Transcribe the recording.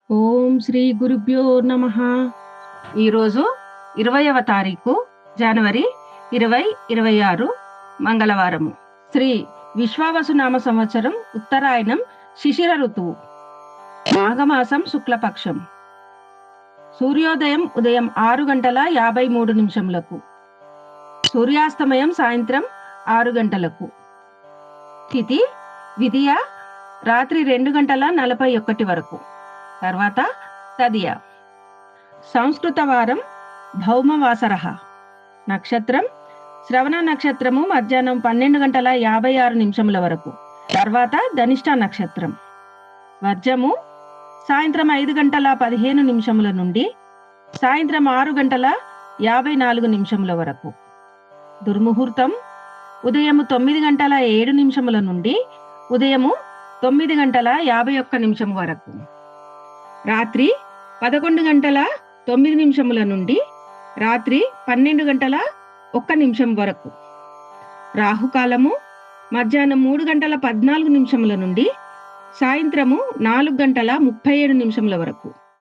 ఓం శ్రీ గురుభ్యో నమః. ఈరోజు 20వ తారీఖు జనవరి 2026 మంగళవారము. శ్రీ విశ్వావసునామ సంవత్సరం ఉత్తరాయణం శిశిర ఋతువు మాఘమాసం శుక్లపక్షం. సూర్యోదయం ఉదయం 6:53 సూర్యాస్తమయం సాయంత్రం 6 గంటలకు. తిథి విధియ రాత్రి 2:41 వరకు. తర్వాత తదియ. సంస్కృత వారం భౌమవాసర. నక్షత్రం శ్రవణ నక్షత్రము మధ్యాహ్నం 12:56 వరకు. తర్వాత ధనిష్ట నక్షత్రం. వర్జము సాయంత్రం 5:15 నుండి సాయంత్రం 6:54 వరకు. దుర్ముహూర్తం ఉదయం 9:07 నుండి ఉదయం 9:51 వరకు. రాత్రి 11:09 నుండి రాత్రి 12:01 వరకు. రాహుకాలము మధ్యాహ్నం 3:14 నుండి సాయంత్రము 4:37 వరకు.